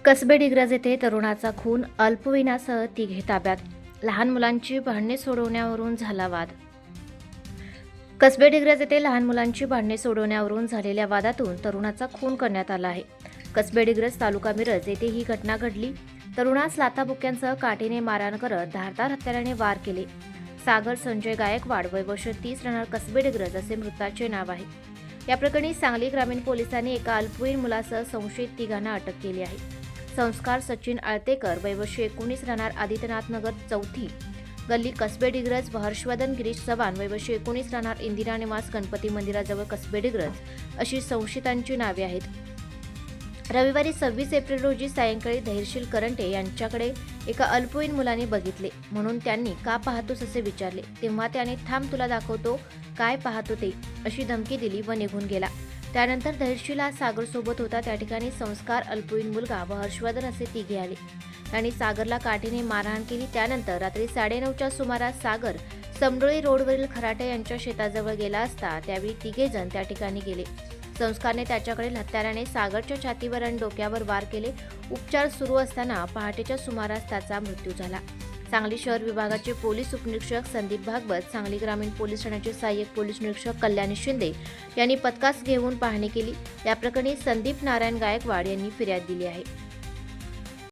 कसबे डिग्रज येथे तरुणाचा खून, अल्पवयीनासह तिघे ताब्यात. लहान मुलांची भांडणे सोडवण्यावरून झाला वाद. कसबे डिग्रज येथे लहान मुलांची भांडणे सोडवण्यावरून झालेल्या वादातून तरुणाचा खून करण्यात आला आहे. कसबे डिग्रज तालुका मिरज येथे ही घटना घडली. तरुणास लाथाबुक्क्यांसह काठीने मारहाण करत धारदार हत्याराने वार केले. सागर संजय गायकवाड, वय वर्ष 30, राहणार कसबे डिग्रज असे मृताचे नाव आहे. या प्रकरणी सांगली ग्रामीण पोलिसांनी एका अल्पवयीन मुलासह संशयित तिघांना अटक केली आहे. संस्कार सचिन आळतेकर, वय वर्ष 19, राहणार आदित्यनाथ नगर 4थी गल्ली कसबे डिग्रज व हर्षवर्धन गिरीश चव्हाण, वय वर्ष 19, राहणार इंदिरा निवास गणपती मंदिराजवळ कसबे डिग्रज अशी संशयितांची नावे आहेत. रविवारी 26 एप्रिल रोजी सायंकाळी धैर्यशील करंटे यांच्याकडे एका अल्पवयीन मुलाने बघितले म्हणून त्यांनी का पाहतोस असे विचारले. तेव्हा त्याने थांब तुला दाखवतो काय पाहतो ते अशी धमकी दिली व निघून गेला. त्यानंतर धैर्यशील हा सागर सोबत होता. त्या ठिकाणी संस्कार, अल्पवयीन मुलगा व हर्षवर्धन असे तिघे आले. त्यांनी सागरला काठीने मारहाण केली. त्यानंतर रात्री 9:30च्या सुमारास सागर समडोळी रोडवरील खराटे यांच्या शेताजवळ गेला असता त्यावेळी तिघे जण त्या ठिकाणी गेले. संस्कारने त्याच्याकडील हत्याराने सागरच्या छातीवर आणि डोक्यावर वार केले. उपचार सुरू असताना पहाटेच्या सुमारास त्याचा मृत्यू झाला. सांगली शहर विभागाचे पोलीस उपनिरीक्षक संदीप भागवत, सांगली ग्रामीण पोलीस ठाण्याचे सहाय्यक पोलीस निरीक्षक कल्याणी शिंदे यांनी पथकास घेऊन पाहणी केली. या प्रकरणी संदीप नारायण गायकवाड यांनी फिर्याद दिली आहे.